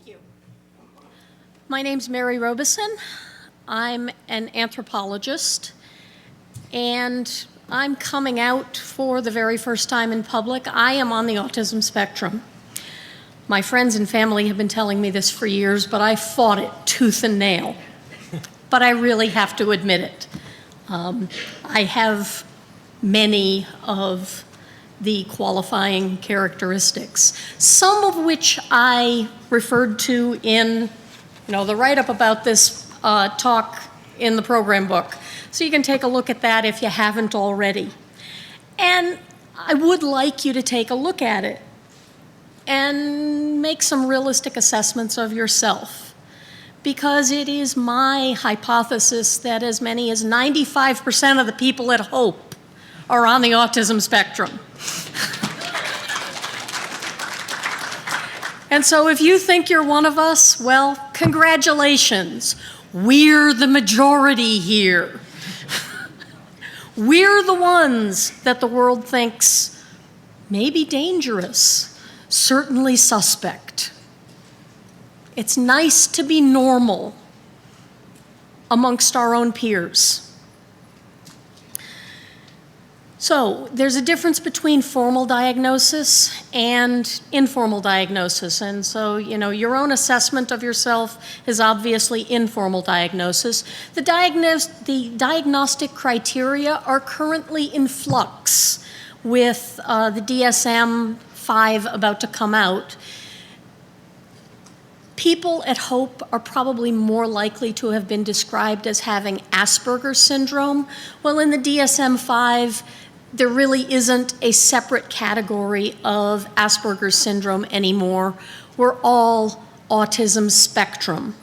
you. My name's Mary Robeson. I'm an anthropologist, and I'm coming out for the very first time in public. I am on the autism spectrum. My friends and family have been telling me this for years, but I fought it tooth and nail. But I really have to admit it. I have many of the qualifying characteristics, some of which I referred to in the write-up about this talk in the program book. So you can take a look at that if you haven't already. And I would like you to take a look at it and make some realistic assessments of yourself, because it is my hypothesis that as many as 95% of the people at Hope are on the autism spectrum. And so if you think you're one of us, well, congratulations. We're the majority here. We're the ones that the world thinks may be dangerous, certainly suspect. It's nice to be normal amongst our own peers. So there's a difference between formal diagnosis and informal diagnosis. And so, your own assessment of yourself is obviously informal diagnosis. The diagnostic criteria are currently in flux with the DSM-5 about to come out. People at Hope are probably more likely to have been described as having Asperger syndrome. Well, in the DSM-5, there really isn't a separate category of Asperger syndrome anymore. We're all autism spectrum.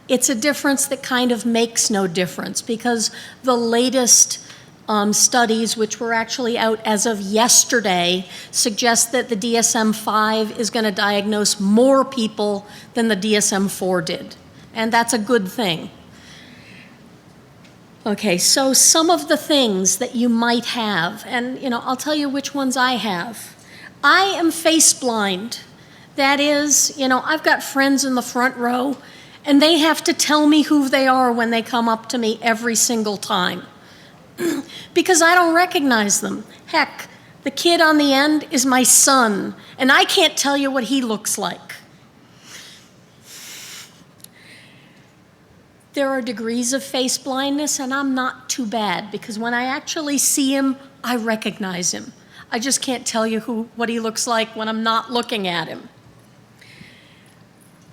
It's a difference that kind of makes no difference, because the latest studies, which were actually out as of yesterday, suggest that the DSM-5 is going to diagnose more people than the DSM-4 did. And that's a good thing. Okay, so some of the things that you might have, and I'll tell you which ones I have. I am face blind. That is, I've got friends in the front row, and they have to tell me who they are when they come up to me every single time. Because I don't recognize them. Heck, the kid on the end is my son, and I can't tell you what he looks like. There are degrees of face blindness, and I'm not too bad, because when I actually see him, I recognize him. I just can't tell you what he looks like when I'm not looking at him.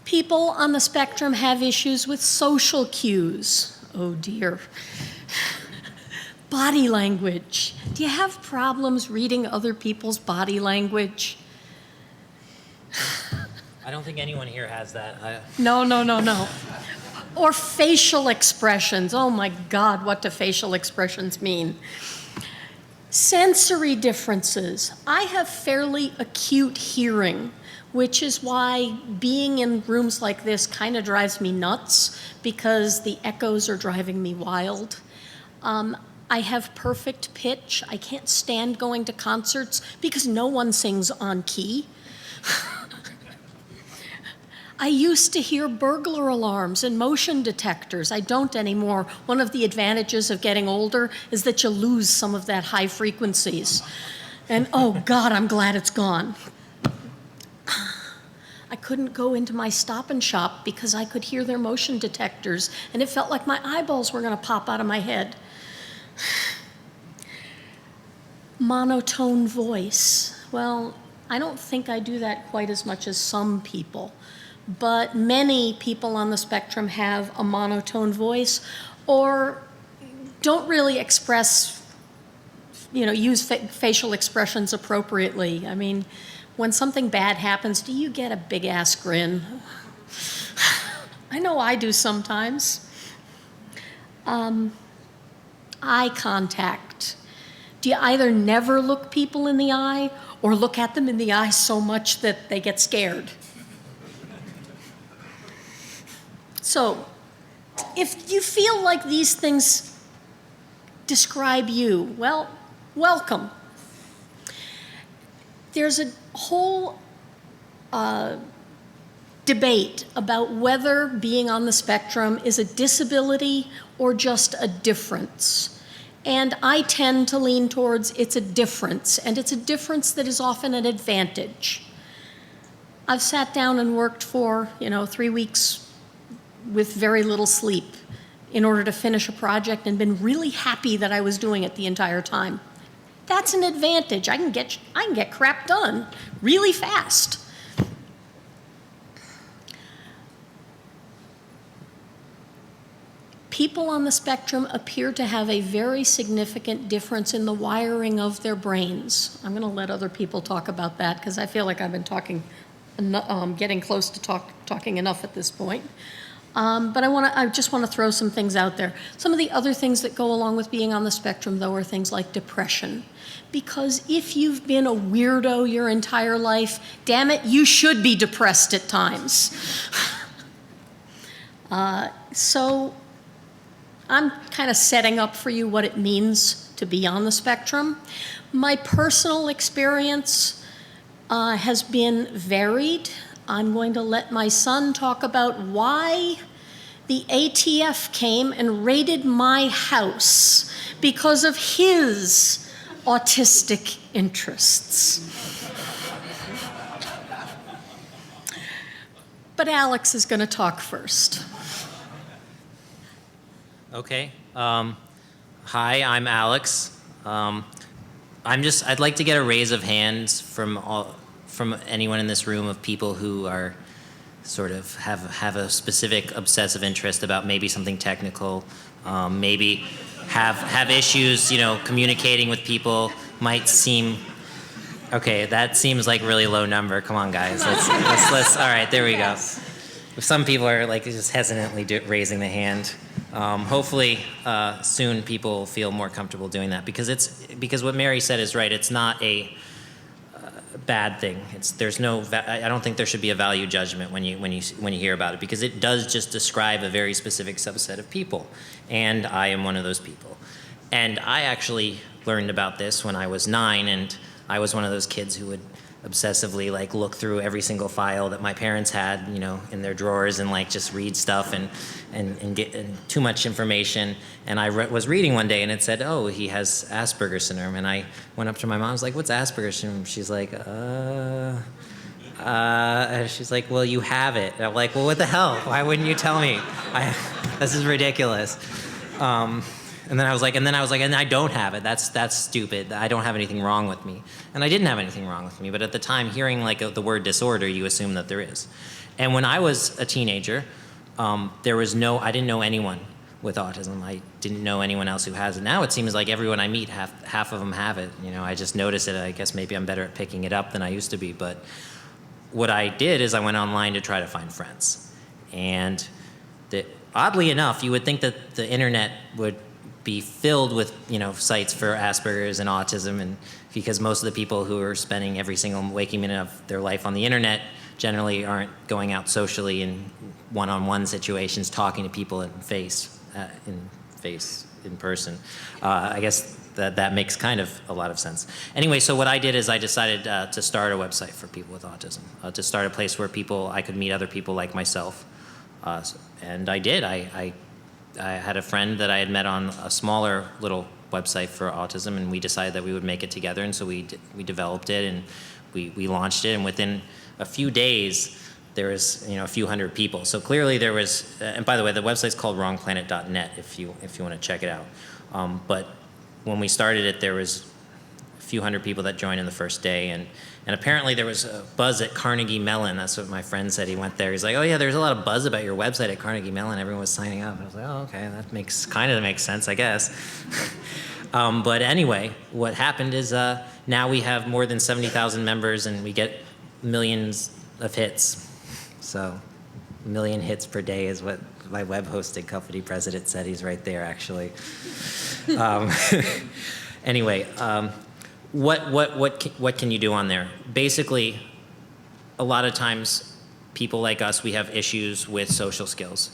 People on the spectrum have issues with social cues. Oh dear. Body language. Do you have problems reading other people's body language? I don't think anyone here has that. No. Or facial expressions. Oh my God, what do facial expressions mean? Sensory differences. I have fairly acute hearing, which is why being in rooms like this kind of drives me nuts, because the echoes are driving me wild. I have perfect pitch. I can't stand going to concerts because no one sings on key. I used to hear burglar alarms and motion detectors. I don't anymore. One of the advantages of getting older is that you lose some of that high frequencies. And oh God, I'm glad it's gone. I couldn't go into my Stop and Shop because I could hear their motion detectors, and it felt like my eyeballs were going to pop out of my head. Monotone voice. Well, I don't think I do that quite as much as some people. But many people on the spectrum have a monotone voice, or don't really express, use facial expressions appropriately. I mean, when something bad happens, do you get a big-ass grin? I know I do sometimes. Eye contact. Do you either never look people in the eye or look at them in the eye so much that they get scared? So, if you feel like these things describe you, well, welcome. There's a whole debate about whether being on the spectrum is a disability or just a difference. And I tend to lean towards it's a difference, and it's a difference that is often an advantage. I've sat down and worked for, 3 weeks with very little sleep in order to finish a project and been really happy that I was doing it the entire time. That's an advantage. I can get crap done really fast. People on the spectrum appear to have a very significant difference in the wiring of their brains. I'm going to let other people talk about that because I feel like I've been getting close to talking enough at this point. But I just want to throw some things out there. Some of the other things that go along with being on the spectrum, though, are things like depression. Because if you've been a weirdo your entire life, damn it, you should be depressed at times. So I'm kind of setting up for you what it means to be on the spectrum. My personal experience has been varied. I'm going to let my son talk about why the ATF came and raided my house because of his autistic interests. But Alex is going to talk first. Okay. Hi, I'm Alex. I'd like to get a raise of hands from anyone in this room of people who are sort of have a specific obsessive interest about maybe something technical, maybe have issues, communicating with people. Might seem okay. That seems like a really low number. Come on, guys. Let's. All right, there we go. Some people are like just hesitantly raising the hand. Hopefully, soon people feel more comfortable doing that because what Mary said is right. It's not a bad thing. I don't think there should be a value judgment when you hear about it, because it does just describe a very specific subset of people, and I am one of those people. And I actually learned about this when I was 9, and I was one of those kids who would obsessively look through every single file that my parents had, in their drawers, and just read stuff and get too much information. And I was reading one day and it said, oh, he has Asperger syndrome. And I went up to my mom, I was like, what's Asperger syndrome? She's like, she's like, well, you have it. And I'm like, well, what the hell? Why wouldn't you tell me? This is ridiculous. And then I was like, and I don't have it. That's stupid. I don't have anything wrong with me. And I didn't have anything wrong with me. But at the time, hearing the word disorder, you assume that there is. And when I was a teenager, I didn't know anyone with autism. I didn't know anyone else who has it. Now it seems like everyone I meet, half of them have it. I just notice it. I guess maybe I'm better at picking it up than I used to be. But what I did is I went online to try to find friends. And oddly enough, you would think that the internet would be filled with sites for Asperger's and autism, and because most of the people who are spending every single waking minute of their life on the internet generally aren't going out socially in one-on-one situations talking to people in person. I guess that makes kind of a lot of sense. Anyway, so what I did is I decided to start a website for people with autism, to start a place where I could meet other people like myself, and I did. I had a friend that I had met on a smaller little website for autism, and we decided that we would make it together, and so we developed it, and we launched it, and within a few days there was a few hundred people. So clearly there was, and by the way, the website's called wrongplanet.net if you want to check it out. But when we started it, there was a few hundred people that joined in the first day, and apparently there was a buzz at Carnegie Mellon. That's what my friend said. He went there. He's like, oh yeah, there's a lot of buzz about your website at Carnegie Mellon. Everyone was signing up. I was like, oh, okay, that makes sense, I guess. But anyway, what happened is now we have more than 70,000 members, and we get millions of hits. So 1 million hits per day is what my web hosting company president said. He's right there, actually. Anyway, what can you do on there? Basically, a lot of times, people like us, we have issues with social skills.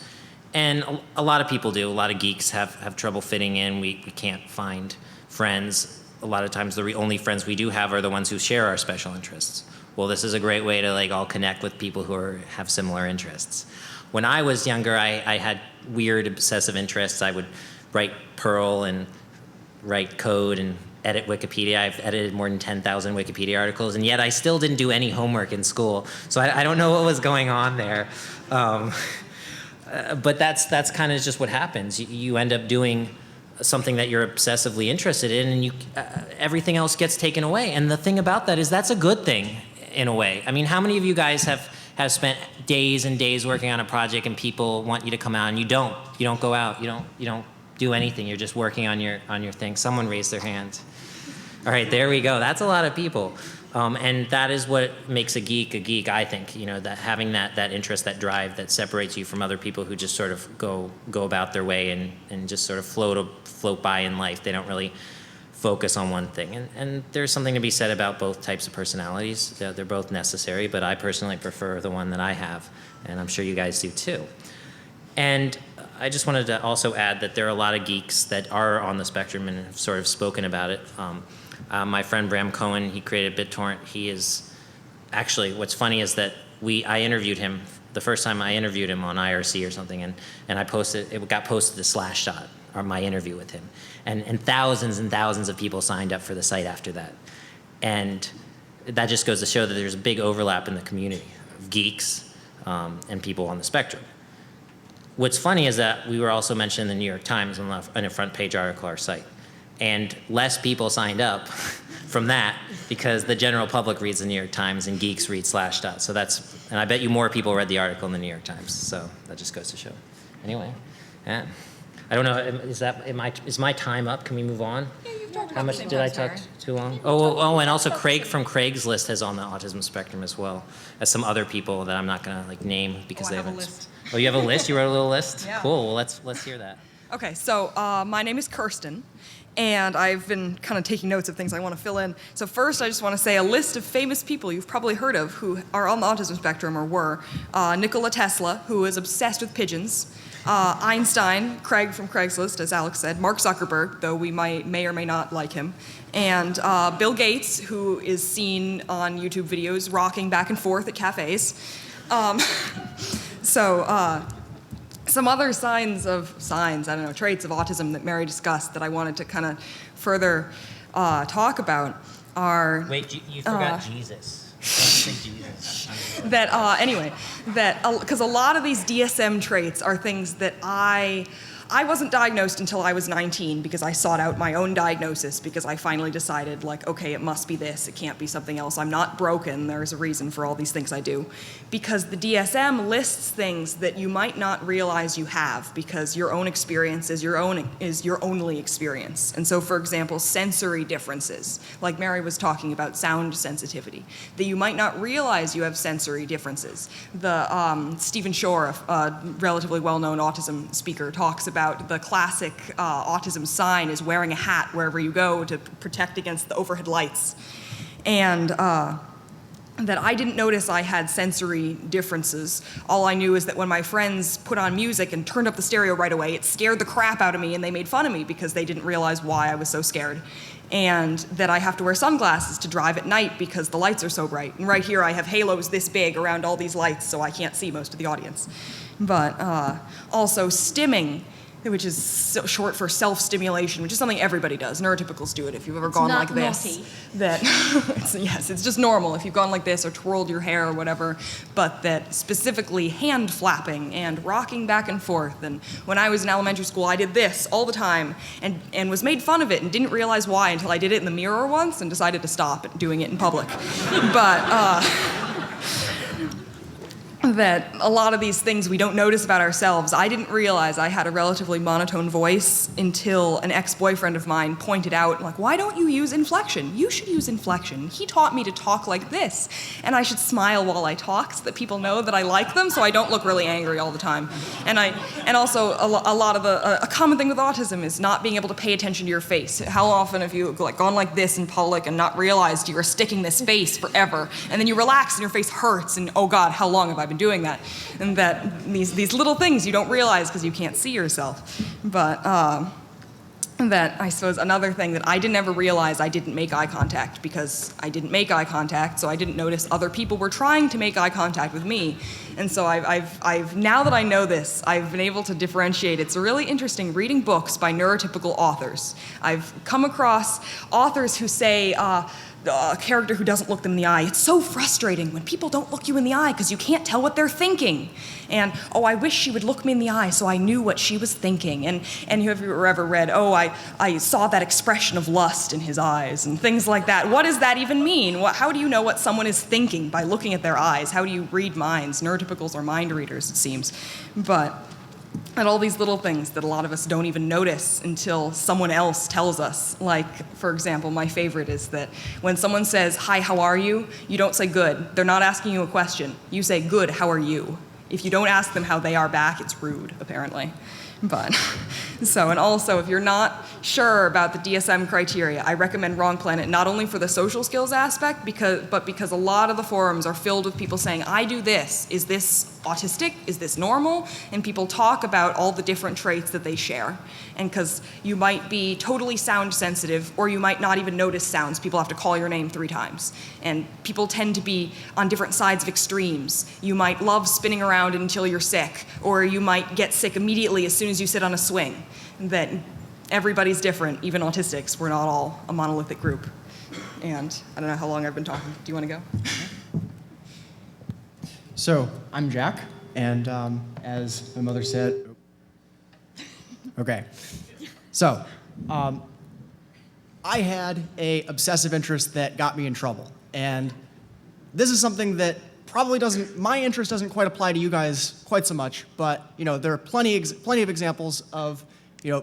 And a lot of people do. A lot of geeks have trouble fitting in. We can't find friends. A lot of times, the only friends we do have are the ones who share our special interests. well, this is a great way to like all connect with people who have similar interests. When I was younger, I had weird obsessive interests. I would write Perl and write code and edit Wikipedia. I've edited more than 10,000 Wikipedia articles, and yet I still didn't do any homework in school. So I don't know what was going on there. But that's kind of just what happens. You end up doing something that you're obsessively interested in, and everything else gets taken away. And the thing about that is that's a good thing in a way. I mean, how many of you guys have spent days and days working on a project and people want you to come out and you don't go out, you don't do anything, you're just working on your thing? Someone raised their hand. All right, there we go. That's a lot of people. And that is what makes a geek, I think, that having that interest, that drive that separates you from other people who just sort of go about their way and just sort of float by in life. They don't really focus on one thing. And there's something to be said about both types of personalities. They're both necessary, but I personally prefer the one that I have, and I'm sure you guys do too. And I just wanted to also add that there are a lot of geeks that are on the spectrum and have sort of spoken about it. My friend Bram Cohen, he created BitTorrent. He is actually, what's funny is that I interviewed him the first time I interviewed him on IRC or something, and it got posted to Slashshot, or my interview with him, and thousands of people signed up for the site after that, and that just goes to show that there's a big overlap in the community of geeks and people on the spectrum. What's funny is that we were also mentioned in the New York Times in a front page article on our site. And less people signed up from that because the general public reads the New York Times and geeks read Slashdot. So and I bet you more people read the article in the New York Times. So that just goes to show. Anyway, yeah. I don't know, is my time up? Can we move on? Yeah, you've talked about How much did I talk too long? Oh, and also Craig from Craigslist has on the autism spectrum as well as some other people that I'm not gonna name because they haven't. I have a list. Oh, you have a list? You wrote a little list? Yeah. Cool, well let's hear that. Okay, so my name is Kirsten, and I've been kind of taking notes of things I want to fill in. So first, I just want to say a list of famous people you've probably heard of who are on the autism spectrum or were. Nikola Tesla, who is obsessed with pigeons. Einstein, Craig from Craigslist, as Alex said. Mark Zuckerberg, though we may or may not like him. And Bill Gates, who is seen on YouTube videos rocking back and forth at cafes. Some other traits of autism that Mary discussed that I wanted to kind of further talk about are... Wait, you forgot Jesus. Don't say Jesus. Because a lot of these DSM traits are things that I wasn't diagnosed until I was 19 because I sought out my own diagnosis because I finally decided, okay, it must be this, it can't be something else. I'm not broken, there's a reason for all these things I do. Because the DSM lists things that you might not realize you have because your own experience is your only experience. And so, for example, sensory differences, like Mary was talking about sound sensitivity, that you might not realize you have sensory differences. Stephen Shore, a relatively well-known autism speaker, talks about the classic autism sign is wearing a hat wherever you go to protect against the overhead lights. And that I didn't notice I had sensory differences. All I knew is that when my friends put on music and turned up the stereo right away, it scared the crap out of me and they made fun of me because they didn't realize why I was so scared. And that I have to wear sunglasses to drive at night because the lights are so bright. And right here I have halos this big around all these lights so I can't see most of the audience. But also stimming, which is short for self-stimulation, which is something everybody does. Neurotypicals do it if you've ever gone like this. Yes, it's just normal if you've gone like this or twirled your hair or whatever, but that specifically hand flapping and rocking back and forth. And when I was in elementary school, I did this all the time and was made fun of it and didn't realize why until I did it in the mirror once and decided to stop doing it in public. But that a lot of these things we don't notice about ourselves. I didn't realize I had a relatively monotone voice until an ex-boyfriend of mine pointed out, why don't you use inflection? You should use inflection. He taught me to talk like this, and I should smile while I talk so that people know that I like them, so I don't look really angry all the time. And also a common thing with autism is not being able to pay attention to your face. How often have you gone like this in public and not realized you were sticking this face forever, and then you relax and your face hurts, and oh God, how long have I been doing that? And that these little things you don't realize because you can't see yourself. But that I suppose another thing that I didn't ever realize I didn't make eye contact because I didn't make eye contact, so I didn't notice other people were trying to make eye contact with me. And so I've now that I know this, I've been able to differentiate. It's really interesting reading books by neurotypical authors. I've come across authors who say, a character who doesn't look them in the eye. It's so frustrating when people don't look you in the eye because you can't tell what they're thinking. And, oh, I wish she would look me in the eye so I knew what she was thinking. And have you ever read, oh, I saw that expression of lust in his eyes and things like that. What does that even mean? How do you know what someone is thinking by looking at their eyes? How do you read minds? Neurotypicals are mind readers, it seems. And all these little things that a lot of us don't even notice until someone else tells us. Like, for example, my favorite is that when someone says, hi, how are you? You don't say good. They're not asking you a question. You say, good, how are you? If you don't ask them how they are back, it's rude, apparently. And also, if you're not sure about the DSM criteria, I recommend Wrong Planet, not only for the social skills aspect, but because a lot of the forums are filled with people saying, I do this. Is this autistic? Is this normal? And people talk about all the different traits that they share. And because you might be totally sound sensitive, or you might not even notice sounds. People have to call your name 3 times. And people tend to be on different sides of extremes. You might love spinning around until you're sick, or you might get sick immediately as soon as you sit on a swing. That everybody's different, even autistics. We're not all a monolithic group. And I don't know how long I've been talking. Do you want to go? So, I'm Jack, and as my mother said, okay. So, I had an obsessive interest that got me in trouble. And this is something that probably my interest doesn't quite apply to you guys quite so much, but, there are plenty of examples of,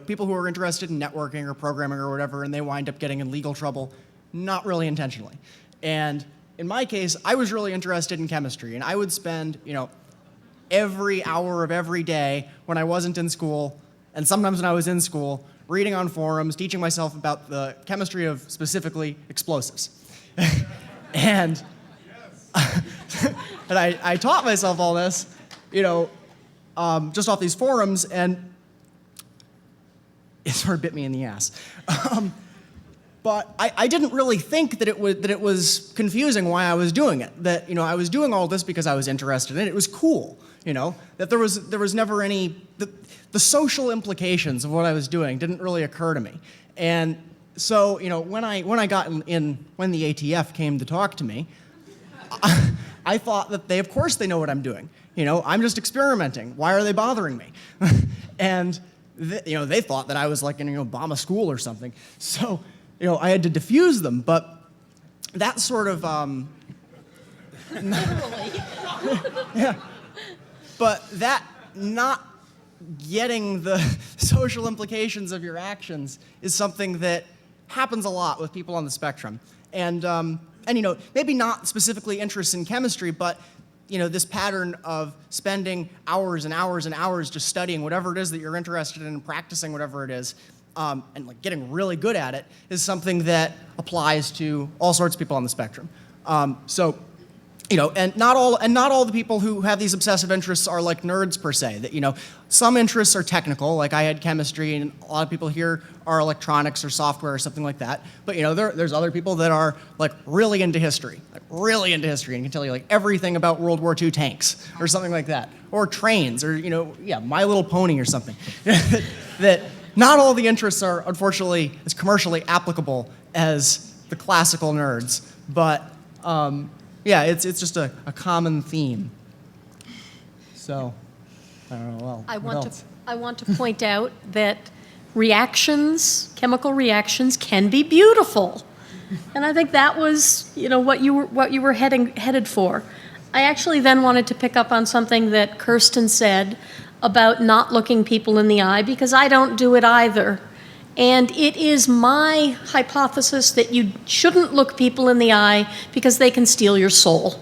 people who are interested in networking or programming or whatever, and they wind up getting in legal trouble, not really intentionally. And in my case, I was really interested in chemistry, and I would spend, every hour of every day when I wasn't in school, and sometimes when I was in school, reading on forums, teaching myself about the chemistry of specifically explosives. And I taught myself all this, just off these forums, and it sort of bit me in the ass. But I didn't really think that it was confusing why I was doing it. That I was doing all this because I was interested in it. It was cool, that there was never any the social implications of what I was doing didn't really occur to me. And so when I got in when the ATF came to talk to me, I thought that of course they know what I'm doing. I'm just experimenting. Why are they bothering me? And they thought that I was like in an Obama school or something. So. I had to diffuse them, but that sort of, yeah, but that not getting the social implications of your actions is something that happens a lot with people on the spectrum. And maybe not specifically interests in chemistry, but this pattern of spending hours and hours and hours just studying whatever it is that you're interested in and practicing whatever it is, and like getting really good at it is something that applies to all sorts of people on the spectrum. And not all the people who have these obsessive interests are like nerds per se. That some interests are technical, like I had chemistry, and a lot of people here are electronics or software or something like that. But there's other people that are like really into history, and can tell you like everything about World War II tanks or something like that, or trains, or My Little Pony or something. that not all the interests are, unfortunately, as commercially applicable as the classical nerds, but it's just a common theme. So, I don't know, what else? I want to point out that chemical reactions can be beautiful. And I think that was, what you were headed for. I actually then wanted to pick up on something that Kirsten said about not looking people in the eye, because I don't do it either. And it is my hypothesis that you shouldn't look people in the eye because they can steal your soul.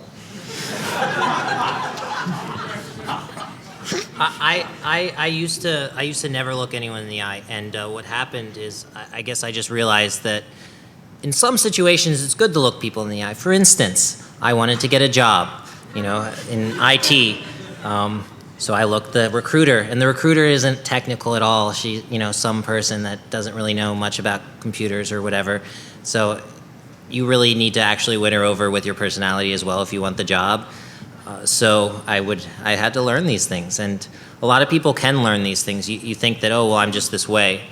I used to never look anyone in the eye, and what happened is I guess I just realized that in some situations it's good to look people in the eye. For instance, I wanted to get a job, in IT. So I looked the recruiter, and the recruiter isn't technical at all. She, some person that doesn't really know much about computers or whatever. So you really need to actually win her over with your personality as well if you want the job. So I had to learn these things, and a lot of people can learn these things. You think that, oh, well, I'm just this way.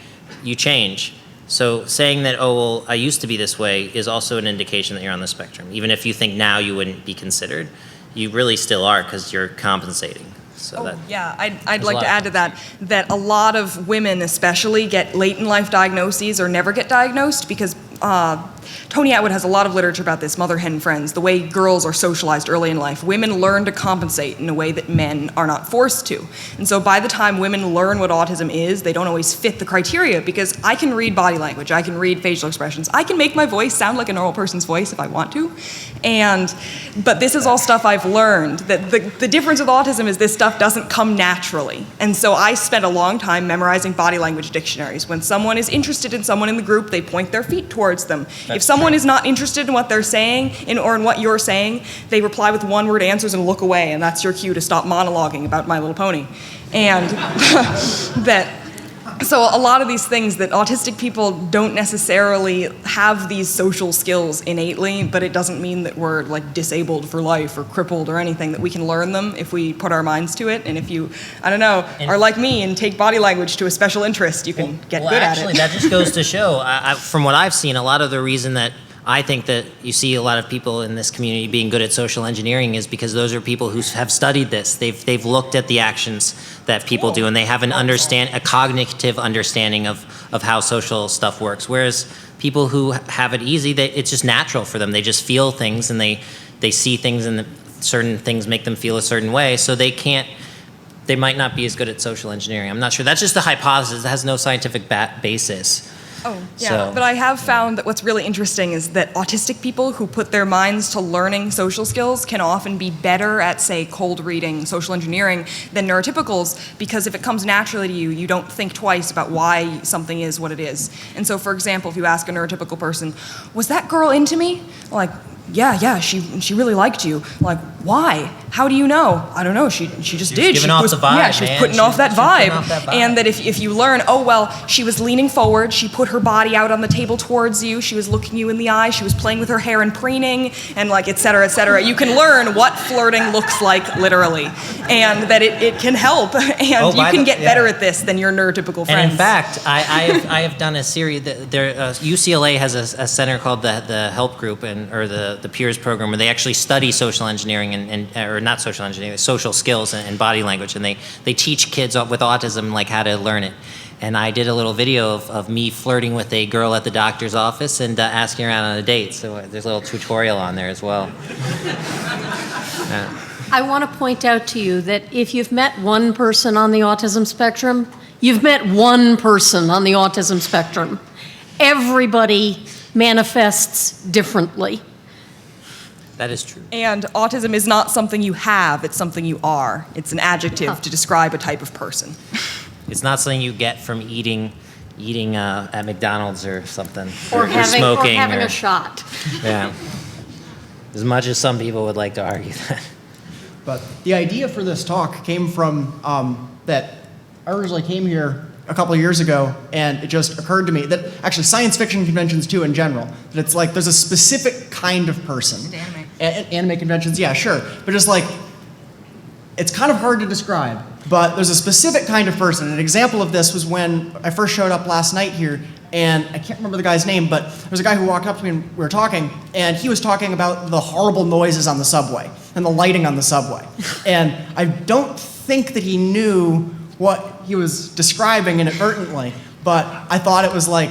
You change. So saying that, oh, well, I used to be this way is also an indication that you're on the spectrum. Even if you think now you wouldn't be considered, you really still are because you're compensating. So I'd like to add to that a lot of women especially get late in life diagnoses or never get diagnosed because Tony Atwood has a lot of literature about this, Mother Hen Friends, the way girls are socialized early in life. Women learn to compensate in a way that men are not forced to. And so by the time women learn what autism is, they don't always fit the criteria because I can read body language, I can read facial expressions, I can make my voice sound like a normal person's voice if I want to. But this is all stuff I've learned. That the difference with autism is this stuff doesn't come naturally. And so I spent a long time memorizing body language dictionaries. When someone is interested in someone in the group, they point their feet towards them. If someone is not interested in what they're saying or in what you're saying, they reply with one-word answers and look away, and that's your cue to stop monologuing about My Little Pony. And so a lot of these things that autistic people don't necessarily have these social skills innately, but it doesn't mean that we're like disabled for life or crippled or anything, that we can learn them if we put our minds to it. And if you, are like me and take body language to a special interest, you can get good at it. Actually, that just goes to show, from what I've seen, a lot of the reason that I think that you see a lot of people in this community being good at social engineering is because those are people who have studied this. They've looked at the actions that people do, and they have a cognitive understanding of how social stuff works. Whereas people who have it easy, it's just natural for them. They just feel things, and they see things, and certain things make them feel a certain way. So they might not be as good at social engineering. I'm not sure. That's just a hypothesis. It has no scientific basis. Oh, yeah, but I have found that what's really interesting is that autistic people who put their minds to learning social skills can often be better at, say, cold reading, social engineering, than neurotypicals, because if it comes naturally to you, you don't think twice about why something is what it is. And so, for example, if you ask a neurotypical person, was that girl into me? Like, yeah, she really liked you. Like, why? How do you know? I don't know. She just did. Giving off the vibe. Yeah, she was putting off that vibe. And that if you learn, oh well, she was leaning forward, she put her body out on the table towards you, she was looking you in the eye, she was playing with her hair and preening, and like et cetera, et cetera. You can learn what flirting looks like literally, and that it can help, and you can get better at this than your neurotypical friends. And in fact, I have done a series. UCLA has a center called the Help Group or the Peers program, where they actually study social engineering or not social engineering, social skills and body language, and they teach kids with autism like how to learn it. And I did a little video of me flirting with a girl at the doctor's office and asking her out on a date. So there's a little tutorial on there as well. I want to point out to you that if you've met one person on the autism spectrum, you've met one person on the autism spectrum. Everybody manifests differently. That is true. And autism is not something you have, it's something you are. It's an adjective to describe a type of person. It's not something you get from eating at McDonald's or something. Or smoking. Or having a shot. Yeah. As much as some people would like to argue that. But the idea for this talk came from that I originally came here a couple of years ago, and it just occurred to me that actually science fiction conventions too in general, that it's like there's a specific kind of person. Anime conventions, yeah, sure. But just like, it's kind of hard to describe, but there's a specific kind of person. An example of this was when I first showed up last night here, and I can't remember the guy's name, but there was a guy who walked up to me and we were talking, and he was talking about the horrible noises on the subway and the lighting on the subway. And I don't think that he knew what he was describing inadvertently, but I thought it was like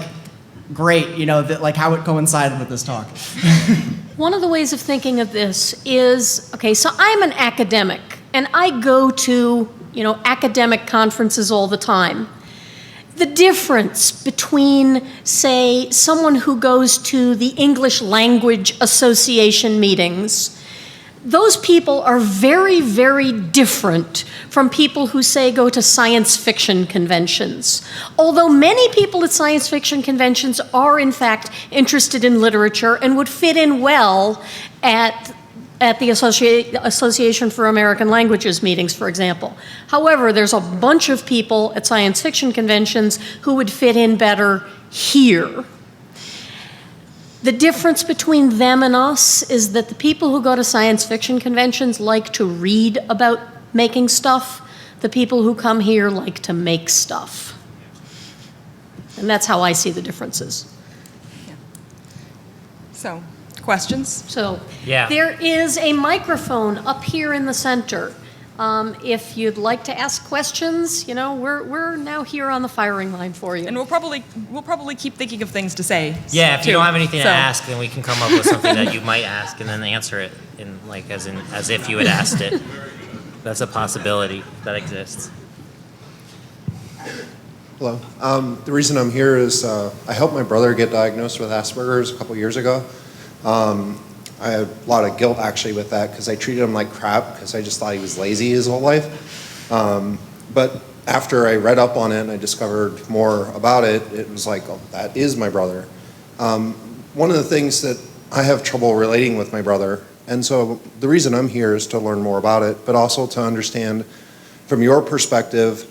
great, that like how it coincided with this talk. One of the ways of thinking of this is, okay, so I'm an academic, and I go to, academic conferences all the time. The difference between, say, someone who goes to the English Language Association meetings, those people are very, very different from people who, say, go to science fiction conventions. Although many people at science fiction conventions are, in fact, interested in literature and would fit in well at at the Association for American Languages meetings, for example. However, there's a bunch of people at science fiction conventions who would fit in better here. The difference between them and us is that the people who go to science fiction conventions like to read about making stuff. The people who come here like to make stuff. And that's how I see the differences. So, questions? So, Yeah. there is a microphone up here in the center. If you'd like to ask questions, you know, we're now here on the firing line for you. And we'll probably keep thinking of things to say. Yeah, if you too. don't have anything to So- ask, then we can come up with something that you might ask and then answer it in as if you had asked it. That's a possibility that exists. Hello. The reason I'm here is I helped my brother get diagnosed with Asperger's a couple years ago. I had a lot of guilt actually with that because I treated him like crap because I just thought he was lazy his whole life. But after I read up on it and I discovered more about it, it was like, oh, that is my brother. One of the things that I have trouble relating with my brother, and so the reason I'm here is to learn more about it, but also to understand from your perspective.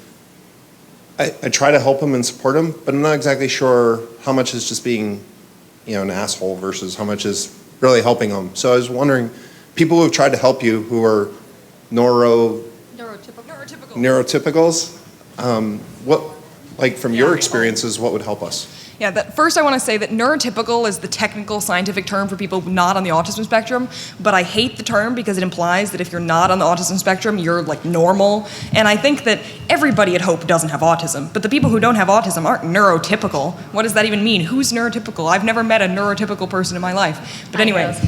I try to help him and support him, but I'm not exactly sure how much is just being, an asshole versus how much is really helping him. So I was wondering, people who have tried to help you who are neurotypicals, from your experiences, what would help us? Yeah, first I want to say that neurotypical is the technical scientific term for people not on the autism spectrum, but I hate the term because it implies that if you're not on the autism spectrum, you're like normal. And I think that everybody at Hope doesn't have autism, but the people who don't have autism aren't neurotypical. What does that even mean? Who's neurotypical? I've never met a neurotypical person in my life. But anyways,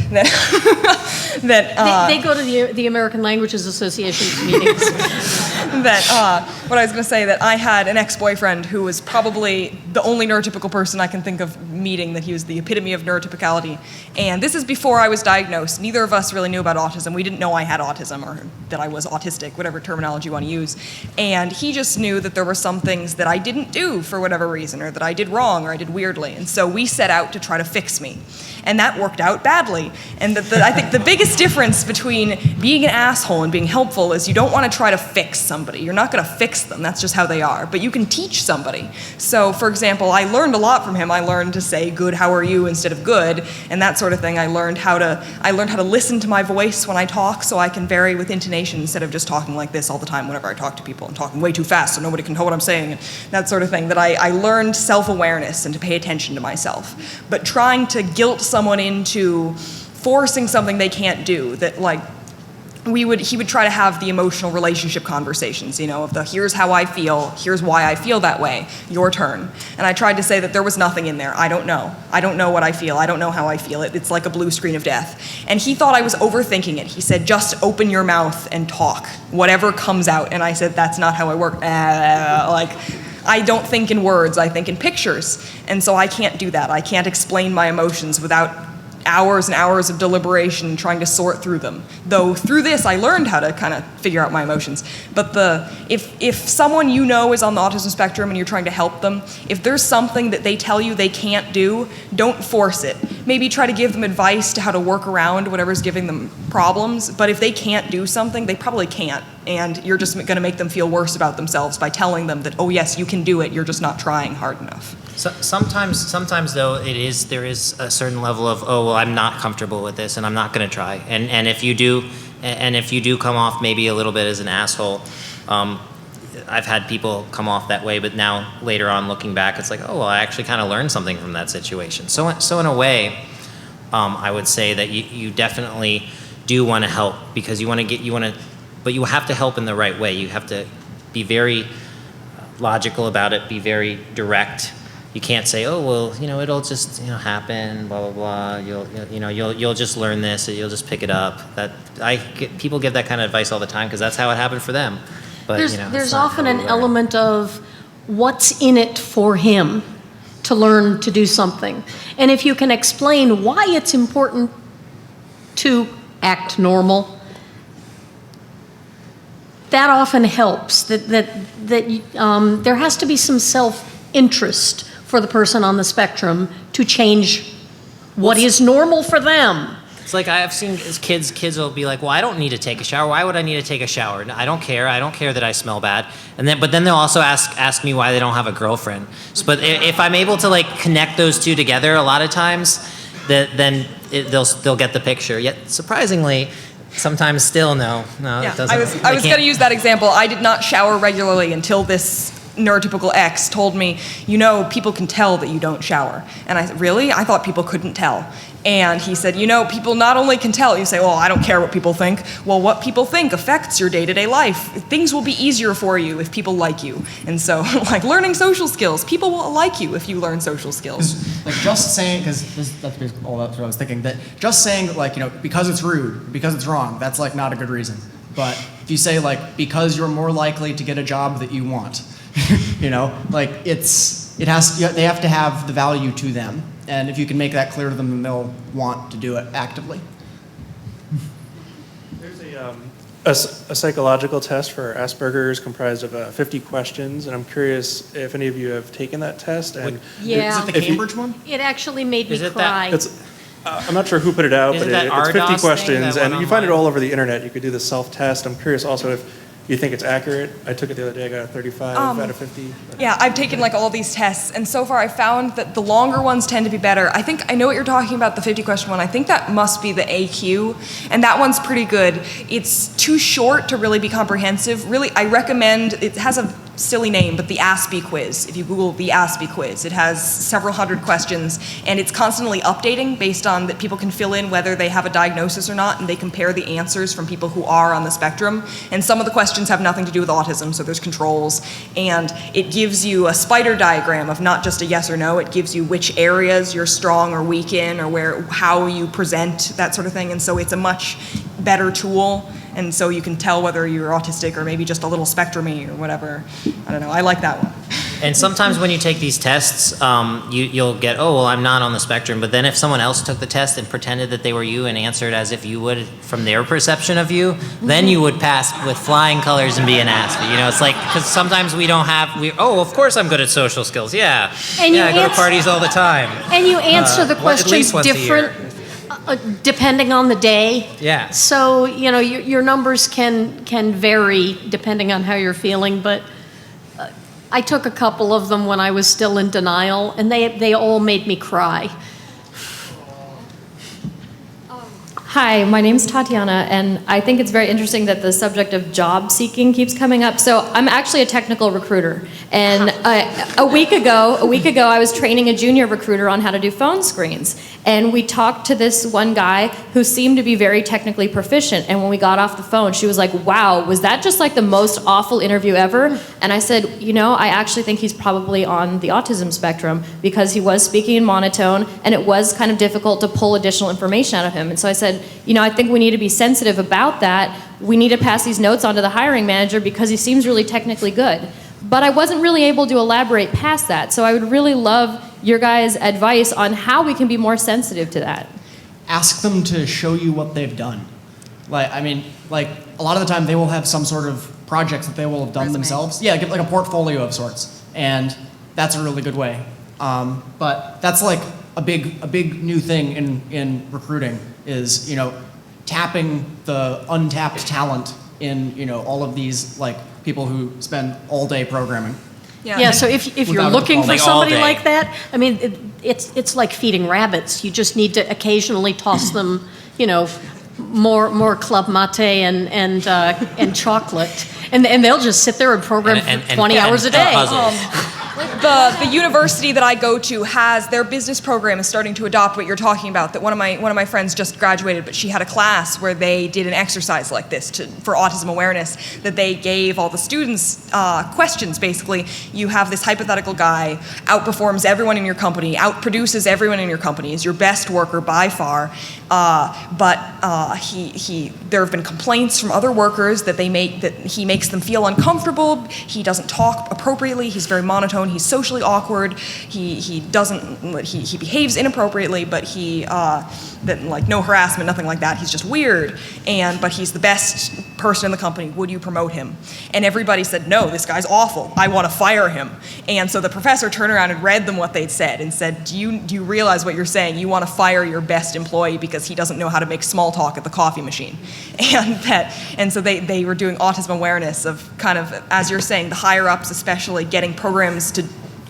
they go to the American Languages Association meetings. What I was going to say, that I had an ex-boyfriend who was probably the only neurotypical person I can think of meeting, that he was the epitome of neurotypicality. And this is before I was diagnosed. Neither of us really knew about autism. We didn't know I had autism or that I was autistic, whatever terminology you want to use. And he just knew that there were some things that I didn't do for whatever reason, or that I did wrong, or I did weirdly. And so we set out to try to fix me. And that worked out badly. And I think the biggest difference between being an asshole and being helpful is you don't want to try to fix somebody. You're not going to fix them. That's just how they are. But you can teach somebody. So, for example, I learned a lot from him. I learned to say good, how are you, instead of good, and that sort of thing. I learned how to listen to my voice when I talk, so I can vary with intonation instead of just talking like this all the time whenever I talk to people and talking way too fast so nobody can know what I'm saying, and that sort of thing. That I learned self-awareness and to pay attention to myself. But trying to guilt someone into forcing something they can't do, that like he would try to have the emotional relationship conversations, of the here's how I feel, here's why I feel that way, your turn. And I tried to say that there was nothing in there. I don't know what I feel. I don't know how I feel. It's like a blue screen of death. And he thought I was overthinking it. He said, just open your mouth and talk, whatever comes out. And I said, that's not how I work. I don't think in words, I think in pictures. And so I can't do that. I can't explain my emotions without hours and hours of deliberation trying to sort through them. Though through this I learned how to kind of figure out my emotions. But if someone you know is on the autism spectrum and you're trying to help them, if there's something that they tell you they can't do, don't force it. Maybe try to give them advice to how to work around whatever's giving them problems, but if they can't do something, they probably can't. And you're just going to make them feel worse about themselves by telling them that, oh yes, you can do it, you're just not trying hard enough. So, sometimes though, there is a certain level of, oh well, I'm not comfortable with this and I'm not going to try. And if you do come off maybe a little bit as an asshole, I've had people come off that way, but now later on looking back, it's like, oh well, I actually kind of learned something from that situation. So in a way, I would say that you definitely do want to help because but you have to help in the right way. You have to be very logical about it, be very direct. You can't say, oh well, it'll just happen, blah blah blah. You'll just learn this, you'll just pick it up. People give that kind of advice all the time because that's how it happened for them. But there's often an element of what's in it for him to learn to do something, and if you can explain why it's important to act normal, that often helps. There has to be some self-interest for the person on the spectrum to change what is normal for them. It's like I've seen kids will be like, well, I don't need to take a shower. Why would I need to take a shower? I don't care. I don't care that I smell bad. But then they'll also ask me why they don't have a girlfriend. But if I'm able to like connect those two together, a lot of times, they'll get the picture. Yet surprisingly, sometimes still no. Yeah, it doesn't. I was going to use that example. I did not shower regularly until this neurotypical X told me, people can tell that you don't shower. And I said, really? I thought people couldn't tell. And he said, people not only can tell, you say, well, I don't care what people think. Well, what people think affects your day-to-day life. Things will be easier for you if people like you. And so, like learning social skills, people will like you if you learn social skills. Like just saying, because that's basically all that's what I was thinking, that just saying like, because it's rude, because it's wrong, that's like not a good reason. But if you say like, because you're more likely to get a job that you want, like they have to have the value to them. And if you can make that clear to them, then they'll want to do it actively. There's a psychological test for Asperger's comprised of 50 questions, and I'm curious if any of you have taken that test. And Yeah. Is it the Cambridge one? It actually made me Is it cry. I'm not sure who put it out, Is but it that it's 50 RDOS thing questions, that and went you find it online? all over the internet. You could do the self-test. I'm curious also if you think it's accurate. I took it the other day. I got a 35 out of 50. Yeah, I've taken like all these tests, and so far I found that the longer ones tend to be better. I think I know what you're talking about, the 50 question one. I think that must be the AQ, and that one's pretty good. It's too short to really be comprehensive. Really, I recommend, it has a silly name, but the Aspie quiz. If you Google the Aspie quiz, it has several hundred questions, and it's constantly updating based on that people can fill in whether they have a diagnosis or not, and they compare the answers from people who are on the spectrum. And some of the questions have nothing to do with autism, so there's controls, and it gives you a spider diagram of not just a yes or no, it gives you which areas you're strong or weak in, or how you present, that sort of thing, and so it's a much better tool. And so you can tell whether you're autistic or maybe just a little spectrum-y or whatever. I don't know, I like that one. And sometimes when you take these tests, you'll get, oh, well, I'm not on the spectrum. But then if someone else took the test and pretended that they were you and answered as if you would from their perception of you, then you would pass with flying colors and be an Asper. It's like, because sometimes we don't have, of course I'm good at social skills. Yeah. And I go to parties all the time. And you answer the at questions least once a year. different depending on the day. Yeah. So, your numbers can vary depending on how you're feeling, but I took a couple of them when I was still in denial, and they all made me cry. Hi, my name's Tatiana, and I think it's very interesting that the subject of job seeking keeps coming up. So I'm actually a technical recruiter, and a week ago, I was training a junior recruiter on how to do phone screens, and we talked to this one guy who seemed to be very technically proficient, and when we got off the phone, she was like, wow, was that just like the most awful interview ever? And I said, I actually think he's probably on the autism spectrum, because he was speaking in monotone, and it was kind of difficult to pull additional information out of him. And so I said, I think we need to be sensitive about that. We need to pass these notes on to the hiring manager because he seems really technically good. But I wasn't really able to elaborate past that. So I would really love your guys' advice on how we can be more sensitive to that. Ask them to show you what they've done. Like a lot of the time they will have some sort of projects that they will have done themselves. Yeah, like a portfolio of sorts. And that's a really good way. But that's like a big new thing in recruiting is, tapping the untapped talent in, all of these like people who spend all day programming. Yeah, so if you're Without a looking for diploma. Like all somebody day. like that, I mean, it's like feeding rabbits. You just need to occasionally toss them, more club mate and chocolate, and they'll just sit there and program for 20 hours a day. Puzzles. The university that I go to has their business program is starting to adopt what you're talking about. That one of my friends just graduated, but she had a class where they did an exercise like this for autism awareness. That they gave all the students questions. Basically, you have this hypothetical guy outperforms everyone in your company, outproduces everyone in your company, is your best worker by far. But there have been complaints from other workers that he makes them feel uncomfortable. He doesn't talk appropriately. He's very monotone. He's socially awkward. He behaves inappropriately, but no harassment, nothing like that. He's just weird. But he's the best person in the company. Would you promote him? And everybody said, no, this guy's awful. I want to fire him. And so the professor turned around and read them what they'd said and said, do you realize what you're saying? You want to fire your best employee because he doesn't know how to make small talk at the coffee machine. And so they were doing autism awareness of kind of, as you're saying, the higher ups especially getting programs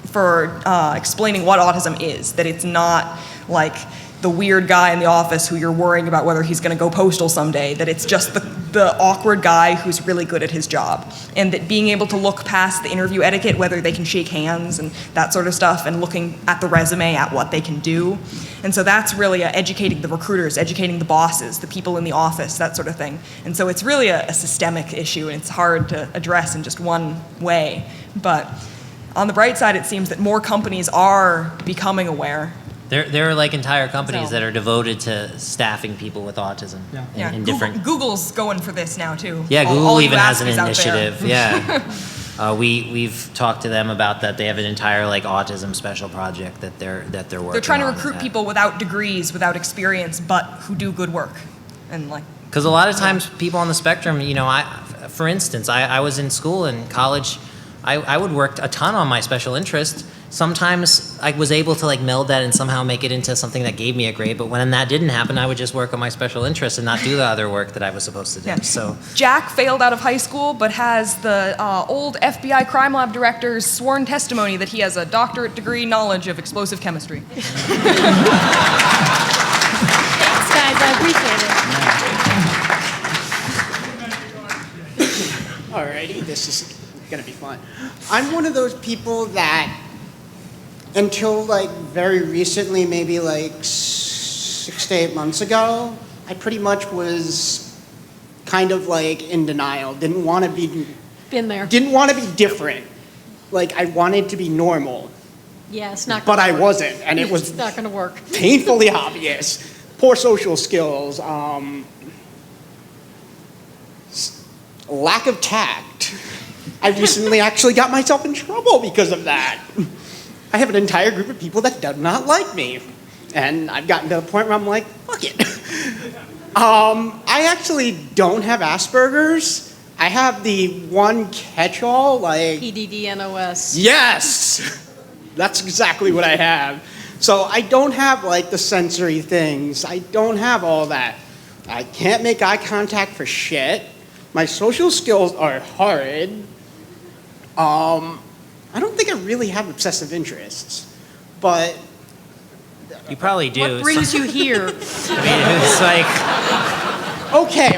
for explaining what autism is, that it's not like the weird guy in the office who you're worrying about whether he's going to go postal someday, that it's just the awkward guy who's really good at his job. And that being able to look past the interview etiquette, whether they can shake hands and that sort of stuff, and looking at the resume, at what they can do. And so that's really educating the recruiters, educating the bosses, the people in the office, that sort of thing. And so it's really a systemic issue, and it's hard to address in just one way. But on the bright side, it seems that more companies are becoming aware. There are like entire companies that are devoted to staffing people with autism in different. Google's going for this now too. Yeah, All Google you even has an Aspies out there. initiative. Yeah, we've talked to them about that. They have an entire like autism special project that they're working. They're trying to on recruit that. people without degrees, without experience, but who do good work, and like. Because a lot of times people on the spectrum, for instance, I was in school and college, I would work a ton on my special interest. Sometimes I was able to like meld that and somehow make it into something that gave me a grade, but when that didn't happen, I would just work on my special interest and not do the other work that I was supposed to do. Yeah. So Jack failed out of high school, but has the old FBI crime lab director's sworn testimony that he has a doctorate degree knowledge of explosive chemistry. Thanks, guys. I appreciate it. Alrighty, this is gonna be fun. I'm one of those people that, until like very recently, maybe like 6 to 8 months ago, I pretty much was kind of like in denial. Didn't want to be different. Like I wanted to be normal, Yeah, it's not. but gonna I work. wasn't, and it was It's not going to work. painfully obvious. Poor social skills, lack of tact. I recently actually got myself in trouble because of that. I have an entire group of people that do not like me. And I've gotten to the point where I'm like, fuck it. I actually don't have Asperger's. I have the one catch-all, like... PDD-NOS. Yes! That's exactly what I have. So I don't have, like, the sensory things. I don't have all that. I can't make eye contact for shit. My social skills are horrid. I don't think I really have obsessive interests, but... you probably do. What brings you here? I mean, it's like Okay.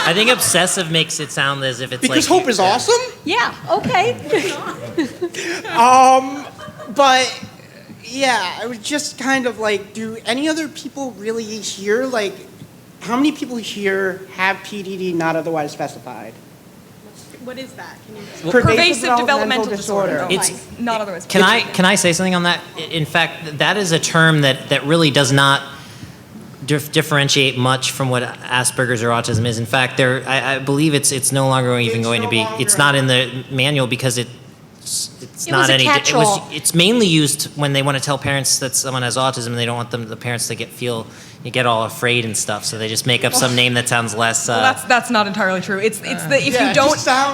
I think obsessive makes it sound as if it's Because like hope is awesome, Yeah, okay. but yeah, I was just kind of like, do any other people really here, like, how many people here have PDD not otherwise specified? What is that? Can you... Pervasive developmental disorder. Oh, It's- nice. Not otherwise. Can I say something on that? In fact, that is a term that really does not differentiate much from what Asperger's or autism is. In fact, I believe it's no longer even going to be. It's not in the manual because it's It not was a any. catch-all. It's mainly used when they want to tell parents that someone has autism and they don't want the parents to get all afraid and stuff. So they just make up some name that sounds less. Well, that's not entirely true. It's the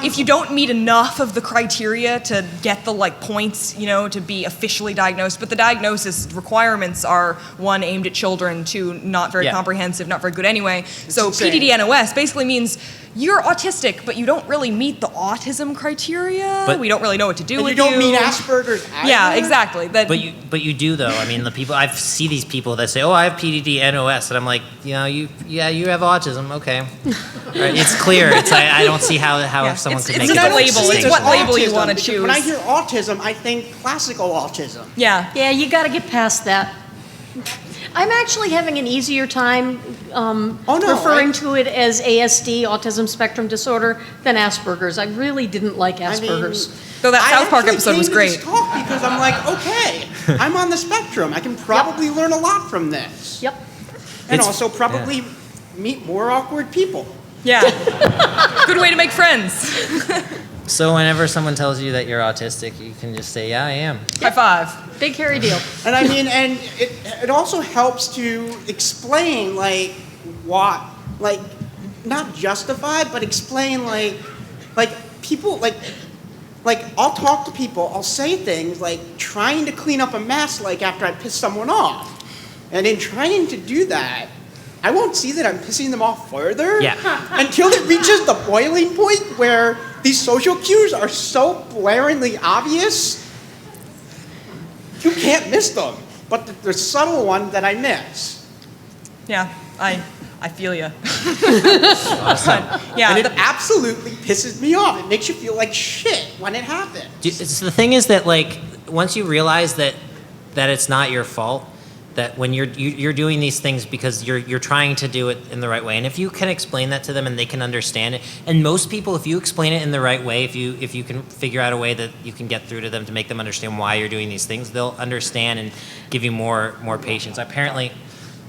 if you don't meet enough of the criteria to get the like points, to be officially diagnosed. But the diagnosis requirements are one aimed at children, two not very comprehensive, not very good anyway. So insane. PDD-NOS basically means you're autistic, but you don't really meet the autism criteria. But- we don't really know what to do And with you don't mean Asperger's either? Yeah, exactly. But you do though. I mean, the people I see these people that say, "Oh, I have PDD-NOS," and I'm like, you have autism. Okay, right, it's clear. I don't see how someone could it's make just it a label. It's what label you Autism, wanna because choose. When I hear autism, I think classical autism. Yeah. Yeah, you got to get past that. I'm actually having an easier time referring to it as ASD, Autism Spectrum Disorder, than Asperger's. I really didn't like Asperger's. Though that South Park actually episode was came to great. this talk because I'm like, okay, I'm on the spectrum. I can probably learn a lot from this. Yep. And It's- also probably meet more awkward people. Yeah. Good way to make friends. So whenever someone tells you that you're autistic, you can just say, "Yeah, I am." High five. Big hairy deal. And I mean, and it also helps to explain, like, what, like, not justify, but explain like people like I'll talk to people, I'll say things like trying to clean up a mess like after I piss someone off. And in trying to do that, I won't see that I'm pissing them off further until it reaches the boiling point where these social cues are so blaringly obvious, you can't miss them. But the subtle one that I miss. Yeah, I feel you. Awesome. Yeah, And it absolutely pisses me off. It makes you feel like shit when it happens. The thing is that, like, once you realize that it's not your fault, that when you're doing these things because you're trying to do it in the right way, and if you can explain that to them and they can understand it, and most people, if you explain it in the right way, if you can figure out a way that you can get through to them to make them understand why you're doing these things, they'll understand and give you more patience. Apparently,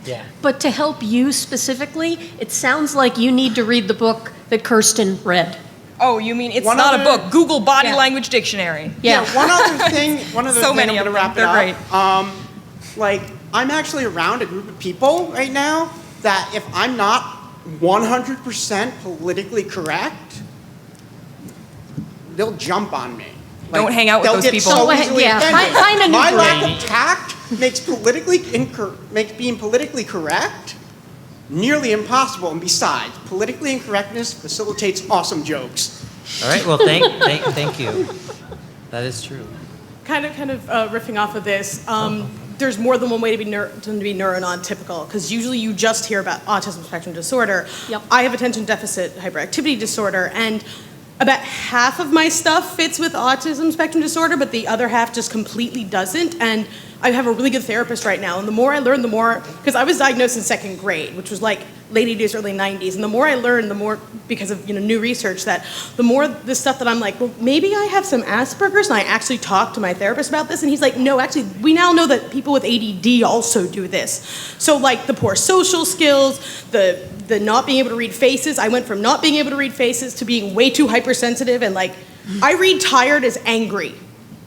yeah. But to help you specifically, it sounds like you need to read the book that Kirsten read. Oh, you mean it's One not other- a book? Google Body Yeah. Language Dictionary. Yeah. One other thing, So many I'm of gonna them. wrap it They're up. great. Like, I'm actually around a group of people right now that if I'm not 100% politically correct, they'll jump on me. Like, Don't hang out with they'll those get people. So Don't easily yeah, offended. find a new My group. lack of tact makes being politically correct nearly impossible. And besides, politically incorrectness facilitates awesome jokes. All right. Well, thank you. That is true. Kind of riffing off of this, there's more than one way to be neurotypical, because usually you just hear about autism spectrum disorder. Yep. I have attention deficit hyperactivity disorder, and about half of my stuff fits with autism spectrum disorder, but the other half just completely doesn't. And I have a really good therapist right now, and the more I learn, the more, because I was diagnosed in second grade, which was like late 80s, early 90s, and the more I learn, the more, because of new research, that the more the stuff that I'm like, well, maybe I have some Asperger's, and I actually talked to my therapist about this, and he's like, no, actually, we now know that people with ADD also do this. So like the poor social skills, the not being able to read faces, I went from not being able to read faces to being way too hypersensitive, and like, I read tired as angry,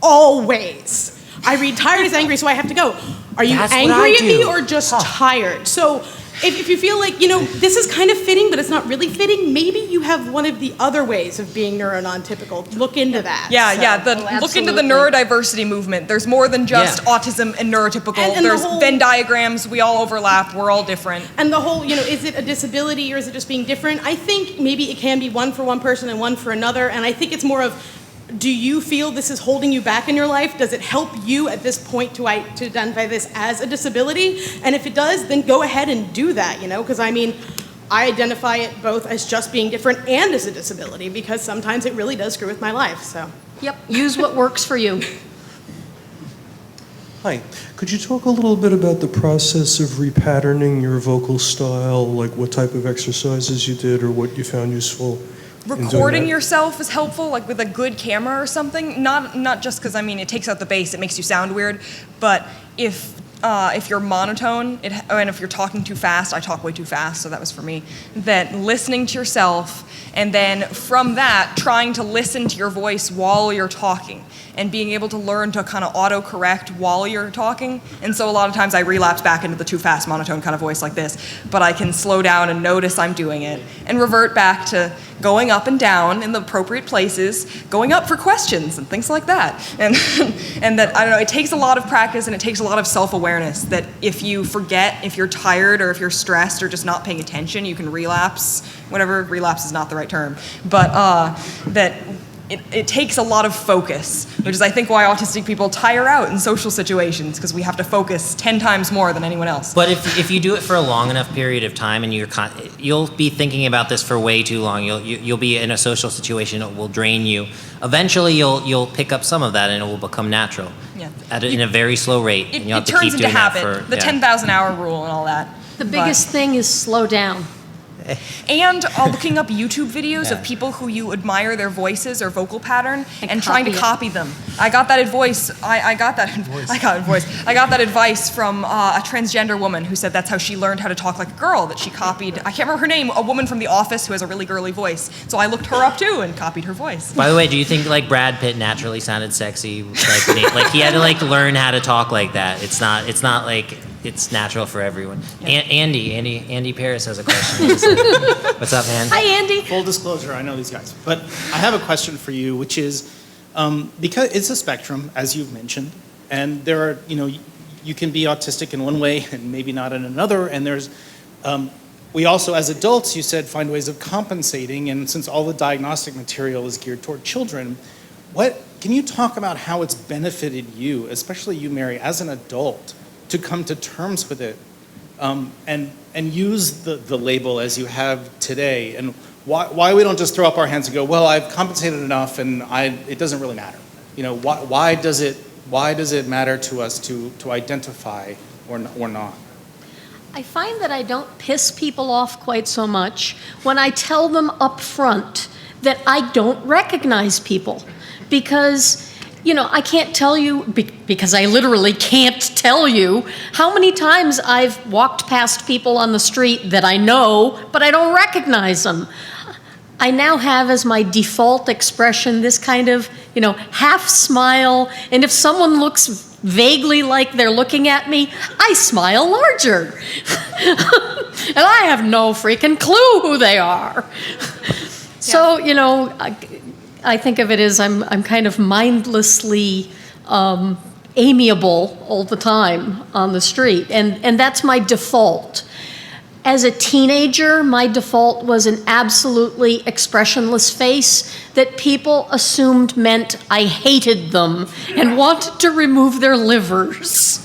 always. I read tired as angry, so I have to go, are you That's what angry I at me do. or just tired? So if you feel like, this is kind of fitting, but it's not really fitting, maybe you have one of the other ways of being neurotypical. Look into that. Yeah, So- look into the absolutely. neurodiversity movement. There's more than just autism and neurotypical. And the There's whole- Venn diagrams. We all overlap. We're all different. And the whole, is it a disability or is it just being different? I think maybe it can be one for one person and one for another. And I think it's more of, do you feel this is holding you back in your life? Does it help you at this point to identify this as a disability? And if it does, then go ahead and do that, because I identify it both as just being different and as a disability, because sometimes it really does screw with my life, so. Yep, use what works for you. Hi. Could you talk a little bit about the process of repatterning your vocal style, like what type of exercises you did or what you found useful? Recording yourself is helpful, like with a good camera or something. Not just because it takes out the bass, it makes you sound weird. But if you're monotone, and if you're talking too fast, I talk way too fast, so that was for me. Then listening to yourself, and then from that, trying to listen to your voice while you're talking, and being able to learn to kind of auto-correct while you're talking. And so a lot of times I relapse back into the too fast monotone kind of voice like this, but I can slow down and notice I'm doing it, and revert back to going up and down in the appropriate places, going up for questions and things like that. And and that, I don't know, it takes a lot of practice and it takes a lot of self-awareness that if you forget, if you're tired or if you're stressed or just not paying attention, you can relapse. Whatever, relapse is not the right term, but that it takes a lot of focus, which is I think why autistic people tire out in social situations, because we have to focus 10 times more than anyone else. But if you do it for a long enough period of time, and you'll be thinking about this for way too long. You'll be in a social situation that will drain you. Eventually, you'll pick up some of that, and it will become natural. Yeah. In a very slow rate. It, and you'll have it to turns keep into doing that habit, for the 10,000 hour rule and all that. The biggest thing is slow down. And looking up YouTube videos of people who you admire their voices or vocal pattern and trying to copy it. copy them. I got that advice. I got that advice from a transgender woman who said that's how she learned how to talk like a girl. That she copied. I can't remember her name. A woman from The Office who has a really girly voice. So I looked her up too and copied her voice. By the way, do you think like Brad Pitt naturally sounded sexy? Like he had to learn how to talk like that. It's not like it's natural for everyone. Andy Paris has a question. What's up, man? Hi, Andy. Full disclosure, I know these guys. But I have a question for you, which is, because it's a spectrum, as you've mentioned, and there are, you can be autistic in one way and maybe not in another, and there's, we also, as adults, you said, find ways of compensating, and since all the diagnostic material is geared toward children, can you talk about how it's benefited you, especially you, Mary, as an adult, to come to terms with it, and use the label as you have today, and why we don't just throw up our hands and go, well, I've compensated enough, and it doesn't really matter. Why does it matter to us to identify or not? I find that I don't piss people off quite so much when I tell them up front that I don't recognize people. Because, I can't tell you, because I literally can't tell you how many times I've walked past people on the street that I know, but I don't recognize them. I now have as my default expression this kind of, half smile, and if someone looks vaguely like they're looking at me, I smile larger. And I have no freaking clue who they are. So, I think of it as I'm kind of mindlessly amiable all the time on the street, and that's my default. As a teenager, my default was an absolutely expressionless face that people assumed meant I hated them and wanted to remove their livers.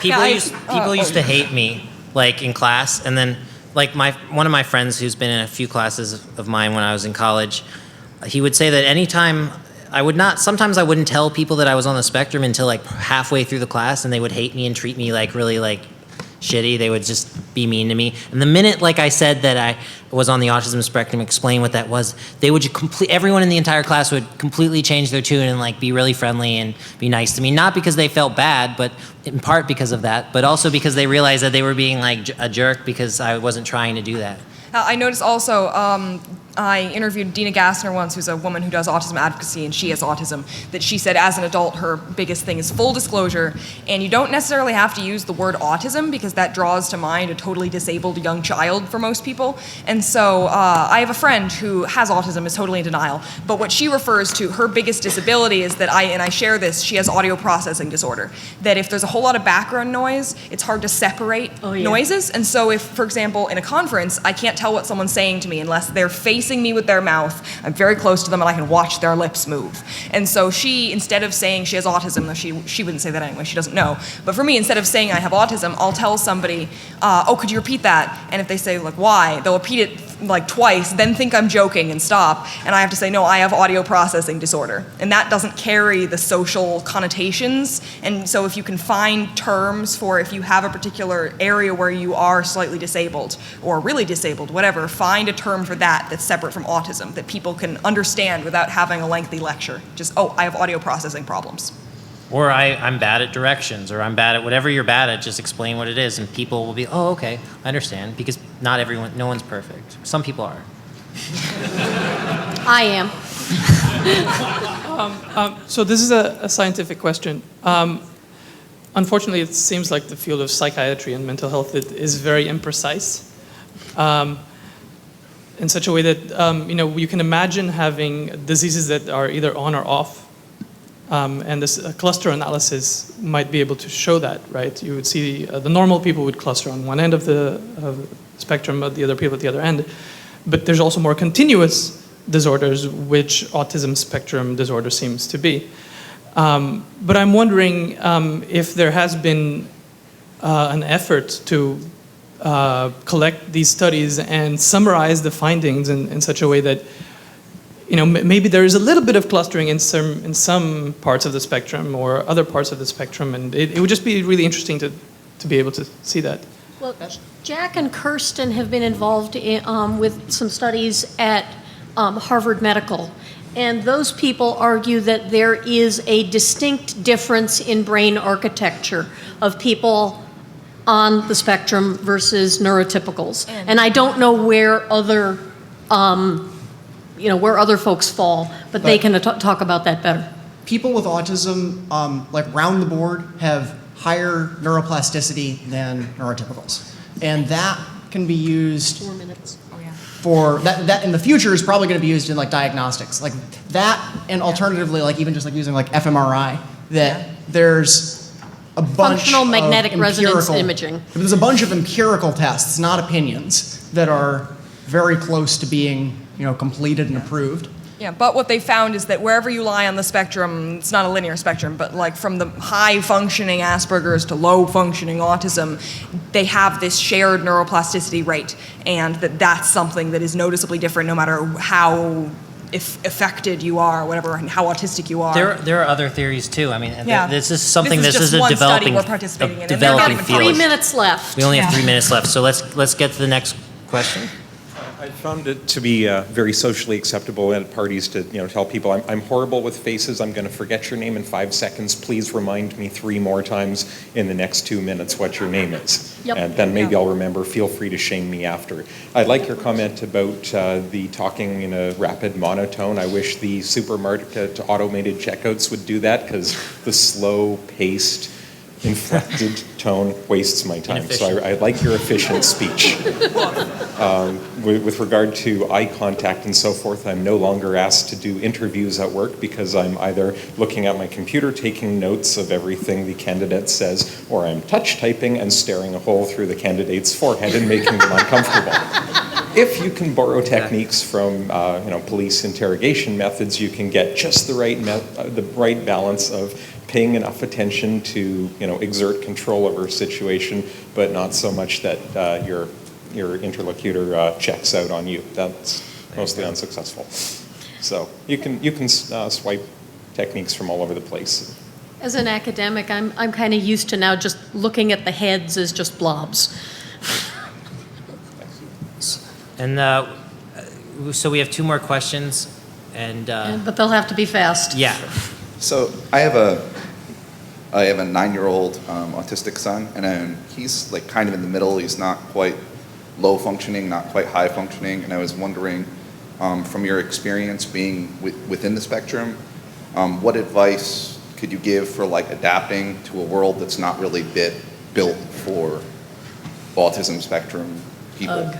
People used to hate me, like in class, and then like one of my friends who's been in a few classes of mine when I was in college, he would say that anytime sometimes I wouldn't tell people that I was on the spectrum until like halfway through the class, and they would hate me and treat me like really like shitty. They would just be mean to me. And the minute, like I said, that I was on the autism spectrum, explain what that was, they would everyone in the entire class would completely change their tune and like be really friendly and be nice to me. Not because they felt bad, but in part because of that, but also because they realized that they were being like a jerk because I wasn't trying to do that. I noticed also, I interviewed Dina Gassner once, who's a woman who does autism advocacy, and she has autism, that she said as an adult her biggest thing is full disclosure, and you don't necessarily have to use the word autism because that draws to mind a totally disabled young child for most people. And so I have a friend who has autism, is totally in denial, but what she refers to, her biggest disability is that I share this, she has audio processing disorder, that if there's a whole lot of background noise, it's hard to separate noises, and so if, for example, in a conference, I can't tell what someone's saying to me unless they're facing me with their mouth, I'm very close to them and I can watch their lips move. And so she, instead of saying she has autism, though she wouldn't say that anyway, she doesn't know, but for me, instead of saying I have autism, I'll tell somebody, could you repeat that? And if they say like, why? They'll repeat it like twice, then think I'm joking and stop, and I have to say, no, I have audio processing disorder. And that doesn't carry the social connotations, and so if you can find terms for if you have a particular area where you are slightly disabled, or really disabled, whatever, find a term for that that's separate from autism, that people can understand without having a lengthy lecture. Just, I have audio processing problems. Or I'm bad at directions, or I'm bad at whatever you're bad at, just explain what it is, and people will be, oh, okay, I understand, because no one's perfect. Some people are. I am. So this is a scientific question. Unfortunately, it seems like the field of psychiatry and mental health is very imprecise, in such a way that you can imagine having diseases that are either on or off. And this cluster analysis might be able to show that, right? You would see the normal people would cluster on one end of the spectrum, but the other people at the other end. But there's also more continuous disorders, which Autism Spectrum Disorder seems to be. But I'm wondering if there has been an effort to collect these studies and summarize the findings in such a way that maybe there is a little bit of clustering in some parts of the spectrum or other parts of the spectrum, and it would just be really interesting to be able to see that. Well, Jack and Kirsten have been involved with some studies at Harvard Medical, and those people argue that there is a distinct difference in brain architecture of people on the spectrum versus neurotypicals. And I don't know where other where other folks fall, but they can talk about that better. People with autism, like round the board, have higher neuroplasticity than neurotypicals. And that can be used 4 minutes. for, that in the future is probably going to be used in like diagnostics. Like that, and alternatively, like even just like using like fMRI, that there's a bunch Functional of magnetic resonance empirical- imaging. There's a bunch of empirical tests, not opinions, that are very close to being, completed and approved. Yeah, but what they found is that wherever you lie on the spectrum, it's not a linear spectrum, but like from the high-functioning Asperger's to low-functioning autism, they have this shared neuroplasticity rate, and that's something that is noticeably different no matter how affected you are, whatever, and how autistic you are. There are other theories too. I mean, Yeah. this is something. This is This is just a one study developing, we're participating in, and they're developing not even field. 3 minutes left. We only have 3 minutes left, so let's get to the next question. I found it to be very socially acceptable at parties to tell people I'm horrible with faces. I'm going to forget your name in 5 seconds. Please remind me 3 more times in the next 2 minutes what your name is. Yep. And then maybe I'll remember. Feel free to shame me after. I like your comment about the talking in a rapid monotone. I wish the supermarket automated checkouts would do that, because the slow-paced, inflected tone wastes my time. So I like your efficient speech. With regard to eye contact and so forth, I'm no longer asked to do interviews at work because I'm either looking at my computer taking notes of everything the candidate says, or I'm touch typing and staring a hole through the candidate's forehead and making them uncomfortable. If you can borrow techniques from police interrogation methods, you can get just the right balance of paying enough attention to exert control over a situation, but not so much that your interlocutor checks out on you. That's mostly unsuccessful. So you can swipe techniques from all over the place. As an academic, I'm kind of used to now just looking at the heads as just blobs. And so we have 2 more questions, But they'll have to be fast. yeah. So I have a 9-year-old autistic son, and he's like kind of in the middle. He's not quite low functioning, not quite high functioning. And I was wondering, from your experience being within the spectrum, what advice could you give for like adapting to a world that's not really built for autism spectrum people?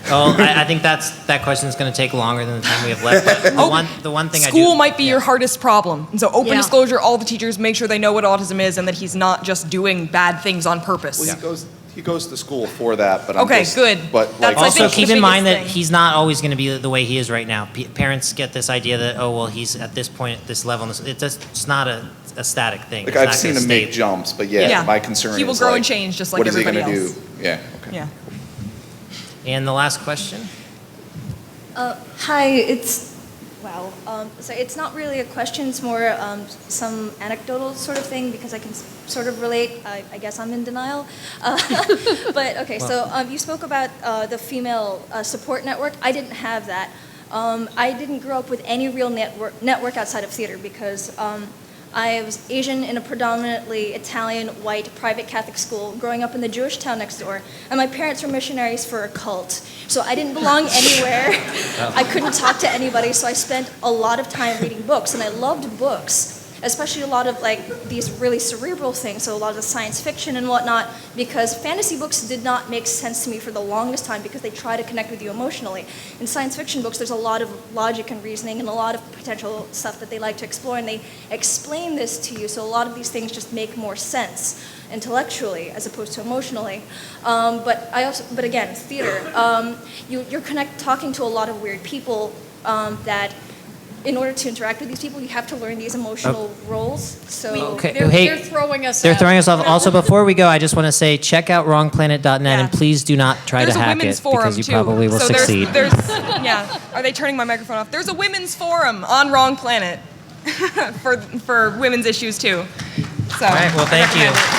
Well, I think that question is going to take longer than the time we have left. But the one thing School I do, might be your hardest problem. And so open Yeah. disclosure, all the teachers make sure they know what autism is and that he's not just doing bad things on purpose. Well, he goes to school for that, but Okay, good. But That's, like, I Also, think, keep the in mind biggest that thing. he's not always going to be the way he is right now. Parents get this idea that, oh, well, he's at this point, at this level. It's not a static thing. like It's I've not seen gonna him make stay- jumps, but Yeah. my concern He will is grow like, and change just like what is he everybody gonna else. do? Yeah. Okay. Yeah. And the last question? Hi, so it's not really a question, it's more some anecdotal sort of thing because I can sort of relate. I guess I'm in denial. But okay, so you spoke about the female support network. I didn't have that. I didn't grow up with any real network outside of theater because I was Asian in a predominantly Italian, white, private Catholic school, growing up in the Jewish town next door, and my parents were missionaries for a cult. So I didn't belong anywhere. I couldn't talk to anybody, so I spent a lot of time reading books, and I loved books, especially a lot of like these really cerebral things, so a lot of the science fiction and whatnot, because fantasy books did not make sense to me for the longest time because they try to connect with you emotionally. In science fiction books, there's a lot of logic and reasoning and a lot of potential stuff that they like to explore, and they explain this to you, so a lot of these things just make more sense intellectually as opposed to emotionally. But again, theater, you're talking to a lot of weird people that in order to interact with these people, you have to learn these emotional roles. So Okay. They're throwing us They're out. throwing us off. Also, before we go, I just want to say, check out wrongplanet.net and please do not try There's to a hack women's it forum because you too. probably will so succeed. Yeah. Are they turning my microphone off? There's a women's forum on Wrong Planet for women's issues too. So. All right. Well, thank you. recommend it.